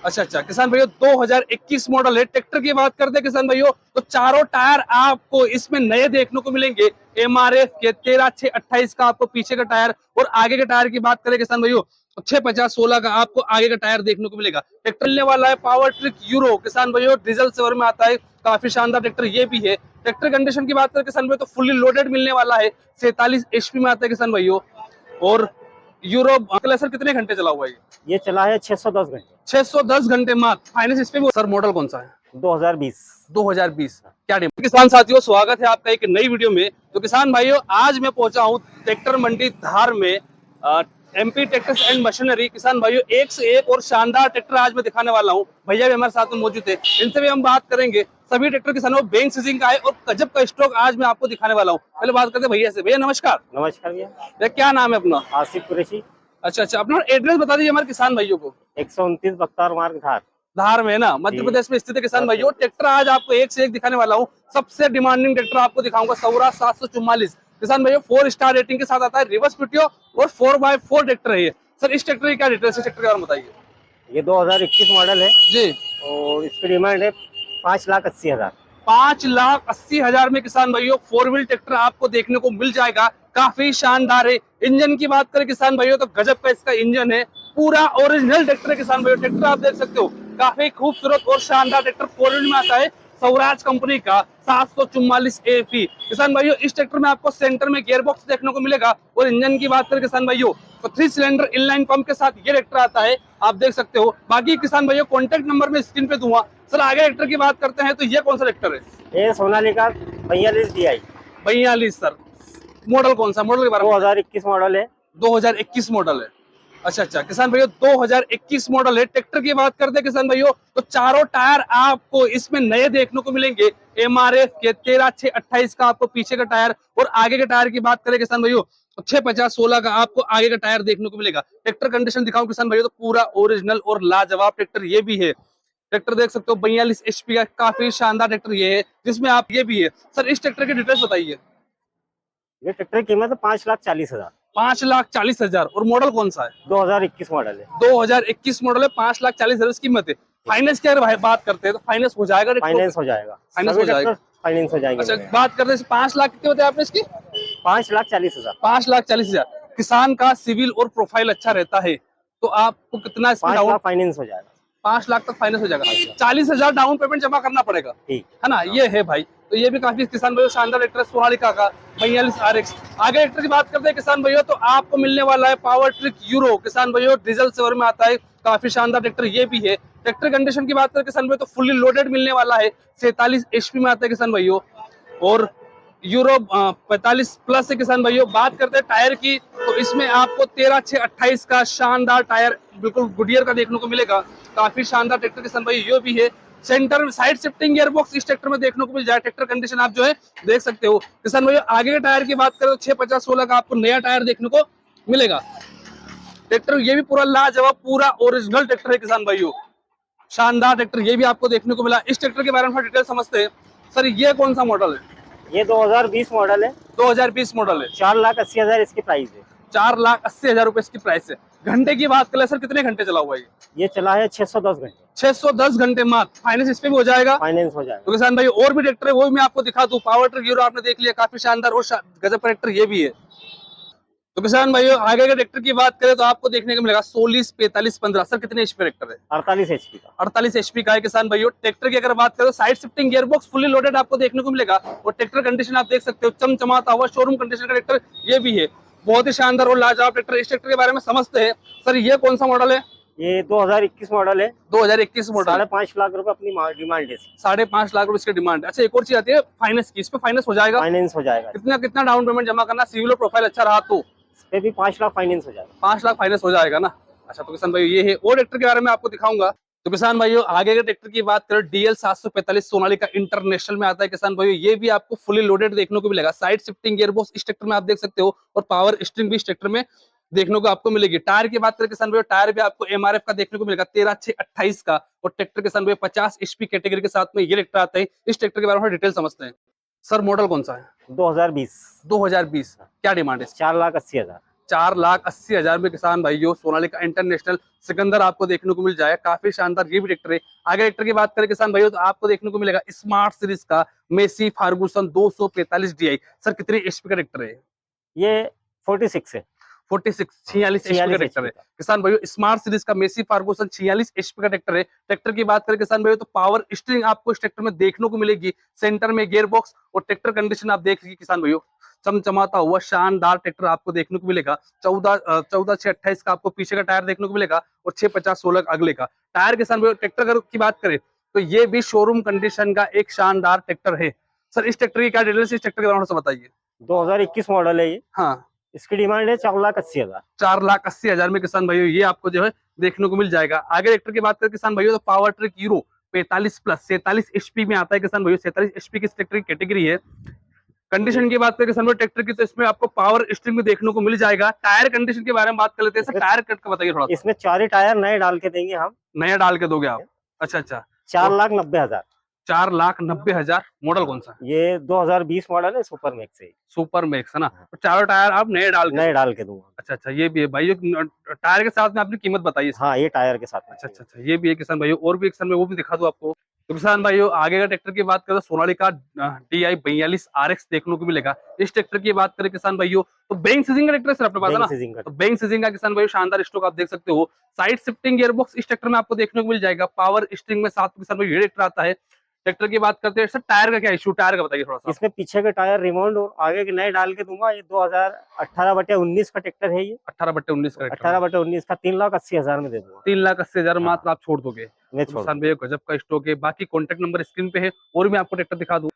अच्छा अच्छा किसान भाइयों 2021 मॉडल है। ट्रैक्टर की बात करते हैं किसान भाइयों तो चारों टायर आपको इसमें नए देखने को मिलेंगे। एमआरएफ के 13/6/28 का आपको पीछे का टायर और आगे के टायर की बात करें किसान भाइयों तो 650/16 का आपको आगे का टायर देखने को मिलेगा। ट्रैक्टर लेने वाला है पावर ट्रिक यूरो किसान भाइयों, डीजल सेवर में आता है। काफी शानदार ट्रैक्टर ये भी है। ट्रैक्टर कंडीशन की बात करें किसान भाइयों तो फुल्ली लोडेड मिलने वाला है। 47 HP में आता है किसान भाइयों। और यूरो सर कितने घंटे चला हुआ है? ये चला है 610 घंटे। 610 घंटे मात्र। फाइनेंस इस पे भी सर मॉडल कौन सा है? 2020। 2020। क्या डिमांड? किसान साथियों स्वागत है आपका एक नई वीडियो में। तो किसान भाइयों आज मैं पहुंचा हूं ट्रैक्टर मंडी धार में। एमपी ट्रैक्टर्स एंड मशीनरी किसान भाइयों एक से एक और शानदार ट्रैक्टर आज मैं दिखाने वाला हूं। भैया भी हमारे साथ में मौजूद है, इनसे भी हम बात करेंगे। सभी ट्रैक्टर किसानों बैंक सीजिंग का है और गजब का स्टॉक आज मैं आपको दिखाने वाला हूँ। पहले बात करते हैं भैया से। भैया नमस्कार। नमस्कार भैया। भैया क्या नाम है अपना? आसिफ कुरैशी। अच्छा अच्छा अपना एड्रेस बता दीजिए हमारे किसान भाइयों को। 129 बख्तार मार्ग धार। धार में ना मध्य प्रदेश में स्थित है किसान भाइयों। ट्रैक्टर आज आपको एक से एक दिखाने वाला हूँ। सबसे डिमांडिंग ट्रैक्टर आपको दिखाऊंगा सौराज 744 किसान भाइयों 4 स्टार रेटिंग के साथ आता है। रिवर्स पीटीओ और 4x4 ट्रैक्टर है ये। सर इस ट्रैक्टर की क्या डिटेल्स है, ट्रैक्टर के बारे में बताइए। ये 2021 मॉडल है जी और इसकी डिमांड है 5,80,000। 5,80,000 में किसान भाइयों 4 व्हील ट्रैक्टर आपको देखने को मिल जाएगा। काफी शानदार है। इंजन की बात करें किसान भाइयों तो गजब का इसका इंजन है। पूरा ओरिजिनल ट्रैक्टर है किसान भाइयों। ट्रैक्टर आप देख सकते हो काफी खूबसूरत और शानदार ट्रैक्टर 4 व्हील में आता है। स्वराज कंपनी का 744 AP किसान भाइयों। इस ट्रैक्टर में आपको सेंटर में गियर बॉक्स देखने को मिलेगा। और इंजन की बात करें किसान भाइयों तो 3 सिलेंडर इनलाइन पंप के साथ ये ट्रैक्टर आता है, आप देख सकते हो। बाकी किसान भाइयों कॉन्टेक्ट नंबर में स्क्रीन पे दूंगा। सर आगे ट्रैक्टर की बात करते हैं तो ये कौन सा ट्रैक्टर है? ये सोनालिका 42 DI। 42 सर। मॉडल कौन सा? मॉडल के बारे में 2021 मॉडल है। 2021 मॉडल है। अच्छा अच्छा किसान भाइयों 2021 मॉडल है। ट्रैक्टर की बात करते हैं किसान भाइयों तो चारों टायर आपको इसमें नए देखने को मिलेंगे। एमआरएफ के 13/6/28 का आपको पीछे का टायर और आगे के टायर की बात करें किसान भाइयों तो 650/16 का आपको आगे का टायर देखने को मिलेगा। ट्रैक्टर कंडीशन दिखाऊं किसान भाइयों तो पूरा ओरिजिनल और लाजवाब ट्रैक्टर ये भी है। ट्रैक्टर देख सकते हो 42 HP का काफी शानदार ट्रैक्टर ये है, जिसमें आप ये भी है। सर इस ट्रैक्टर की डिटेल्स बताइए। ये ट्रैक्टर की कीमत है 5,40,000। 5,40,000 और मॉडल कौन सा है? 2021 मॉडल है। 2021 मॉडल है। 5,40,000 कीमत है। फाइनेंस की अगर बात करते हैं तो फाइनेंस हो जाएगा? फाइनेंस हो जाएगा। फाइनेंस हो जाएगा। फाइनेंस हो जाएगा। अच्छा बात करते हैं 5 लाख कितने होते हैं आपने इसकी? 5,40,000। 5,40,000। किसान का सिविल और प्रोफाइल अच्छा रहता है तो आपको कितना इसमें 5 लाख फाइनेंस हो जाएगा। 5 लाख तक फाइनेंस हो जाएगा। 40,000 डाउन पेमेंट जमा करना पड़ेगा, ठीक है ना? ये है भाई। तो ये भी काफी किसान भाइयों शानदार ट्रैक्टर सोनालिका का 42 RX। आगे ट्रैक्टर की बात करते हैं किसान भाइयों तो आपको मिलने वाला है पावर ट्रिक यूरो किसान भाइयों, डीजल सेवर में आता है। काफी शानदार ट्रैक्टर ये भी है। ट्रैक्टर कंडीशन की बात करें किसान भाइयों तो फुल्ली लोडेड मिलने वाला है। 47 HP में आता है किसान भाइयों। और यूरो 45+ है किसान भाइयों। बात करते हैं टायर की तो इसमें आपको 13/6/28 का शानदार टायर बिल्कुल गुडियर का देखने को मिलेगा। काफी शानदार ट्रैक्टर किसान भाई ये भी है। Centre side shifting gear box इस ट्रैक्टर में देखने को मिल जाए। ट्रैक्टर कंडीशन आप जो है देख सकते हो किसान भाई। आगे के टायर की बात करें तो 650/16 का आपको नया टायर देखने को मिलेगा। ट्रैक्टर ये भी पूरा लाजवाब पूरा ओरिजिनल ट्रैक्टर है किसान भाइयों। शानदार ट्रैक्टर ये भी आपको देखने को मिला। इस ट्रैक्टर के बारे में डिटेल समझते हैं। सर ये कौन सा मॉडल है? ये 2020 मॉडल है। 2020 मॉडल है। 4,80,000 इसकी प्राइस है। 4,80,000 रुपए इसकी प्राइस है। घंटे की बात करें सर कितने घंटे चला हुआ है ये चला है 610 घंटे। 610 घंटे मात्र। फाइनेंस इस पे भी हो जाएगा? फाइनेंस हो जाएगा। तो किसान भाई और भी ट्रैक्टर है वो भी मैं आपको दिखा दूं। पावर ट्रैक यूरो आपने देख लिया, काफी शानदार और गजब का ट्रैक्टर ये भी है। तो किसान भाइयों आगे के ट्रैक्टर की बात करें तो आपको देखने को मिलेगा 16, 45, 15। सर कितने HP ट्रैक्टर है? 48 HP का। 48 HP का है किसान भाइयों। ट्रैक्टर की अगर बात करें तो side shifting gearbox fully loaded आपको देखने को मिलेगा। और ट्रैक्टर कंडीशन आप देख सकते हो चमचमाता हुआ शोरूम कंडीशन का ट्रैक्टर ये भी है। बहुत ही शानदार और लाजवाब ट्रैक्टर। इस ट्रैक्टर के बारे में समझते हैं। सर ये कौन सा मॉडल है? ये 2021 मॉडल है। 2021 मॉडल। 5.5 लाख रुपए अपनी डिमांड है। 5.5 लाख रुपए इसकी डिमांड है। अच्छा एक और चीज आती है फाइनेंस की, इस पे फाइनेंस हो जाएगा? फाइनेंस हो जाएगा। कितना कितना डाउन पेमेंट जमा करना? सिविल और प्रोफाइल अच्छा रहा तो इस पे भी 5 लाख फाइनेंस हो जाएगा। 5 लाख फाइनेंस हो जाएगा ना। अच्छा तो किसान भाई ये है। और ट्रैक्टर के बारे में आपको दिखाऊंगा। तो किसान भाइयों आगे के ट्रैक्टर की बात करें DL 745 सोनालिका इंटरनेशनल में आता है किसान भाइयों। ये भी आपको फुली लोडेड देखने को मिलेगा। साइड शिफ्टिंग गियरबॉक्स इस ट्रैक्टर में आप देख सकते हो और पावर स्टीयरिंग भी इस ट्रैक्टर में देखने को आपको मिलेगी। टायर की बात करें किसान भाइयों टायर भी आपको MRF का देखने को मिलेगा 13/6/28 का। और ट्रैक्टर किसान भाई 50 HP कैटेगरी के साथ में ये ट्रैक्टर आता है। इस ट्रैक्टर के बारे में डिटेल समझते हैं। सर मॉडल कौन सा है? 2020। 2020। क्या डिमांड है? 4,80,000। 4,80,000 में किसान भाइयों सोनालिका इंटरनेशनल सिकंदर आपको देखने को मिल जाएगा। काफी शानदार ये भी ट्रैक्टर है। आगे ट्रैक्टर की बात करें किसान भाइयों तो आपको देखने को मिलेगा स्मार्ट सीरीज का मेसी फार्गूसन 245 DI। सर कितनी एचपी का ट्रैक्टर है? ये 46 है। 46 एचपी का ट्रैक्टर है किसान भाइयों। स्मार्ट सीरीज का मेसी फार्गूसन 46 एचपी का ट्रैक्टर है। ट्रैक्टर की बात करें किसान भाइयों तो पावर स्टीयरिंग आपको इस ट्रैक्टर में देखने को मिलेगी। सेंटर में गियर बॉक्स और ट्रैक्टर कंडीशन आप देख लीजिए किसान भाइयों, चमचमाता हुआ शानदार ट्रैक्टर आपको देखने को मिलेगा। 14/6/28 का आपको पीछे का टायर देखने को मिलेगा और 6/50/16 अगले का टायर। किसान भाइयों ट्रैक्टर की बात करें तो ये भी शोरूम कंडीशन का एक शानदार ट्रैक्टर है। सर इस ट्रैक्टर की क्या डिटेल्स, इस ट्रैक्टर के बारे में थोड़ा सा बताइए। 2021 मॉडल है ये। हाँ, इसकी डिमांड है 4,80,000। 4,80,000 में किसान भाइयों ये आपको जो है देखने को मिल जाएगा। आगे ट्रैक्टर की बात करें किसान भाइयों तो power track euro 45 plus 47 HP में आता है किसान भाइयों। 47 एचपी की ट्रैक्टर की कैटेगरी है। कंडीशन की बात करें किसान भाई ट्रैक्टर की तो इसमें आपको पावर स्टीयरिंग में देखने को मिल जाएगा। टायर कंडीशन के बारे में बात कर लेते हैं सर, टायर कट का बताइए थोड़ा सा। इसमें 4 ही टायर नए डाल के देंगे हम। नया डाल के दोगे आप? अच्छा अच्छा। 4,90,000। 4,90,000। मॉडल कौन सा? ये 2020 मॉडल है, सुपर मैक्स है। सुपर मैक्स है ना। तो चारों टायर आप नए डाल के दूंगा। अच्छा अच्छा, ये भी है भाई। टायर के साथ में आपने कीमत बताई है? हाँ, ये टायर के साथ। अच्छा अच्छा अच्छा, ये भी है किसान भाइयों। और भी किसान भाई वो भी दिखा दूं आपको। तो किसान भाइयों आगे का ट्रैक्टर की बात करें तो सोनालिका DI 42 RX देखने को मिलेगा। इस ट्रैक्टर की बात करें किसान भाइयों तो बैंक सीजिंग का ट्रैक्टर सर अपने पास है ना। तो बैंक सीजिंग का किसान भाइयों शानदार स्टॉक आप देख सकते हो। साइड शिफ्टिंग गियरबॉक्स इस ट्रैक्टर में आपको देखने को मिल जाएगा। पावर स्टीयरिंग में साथ में किसान भाई ये ट्रैक्टर आता है। ट्रैक्टर की बात करते हैं सर, टायर का क्या इशू, टायर का बताइए थोड़ा सा। इसमें पीछे के टायर रिमाउंड और आगे के नए डाल के दूंगा। ये 2018/19 का ट्रैक्टर है। ये 18/19 का 18/19 का 3,80,000 में दे दूंगा। 3,80,000 मात्र आप छोड़ दोगे? मैं छोड़ किसान भैया गजब का स्टॉक है। बाकी कॉन्टेक्ट नंबर स्क्रीन पे है। और मैं आपको ट्रैक्टर दिखा दूं।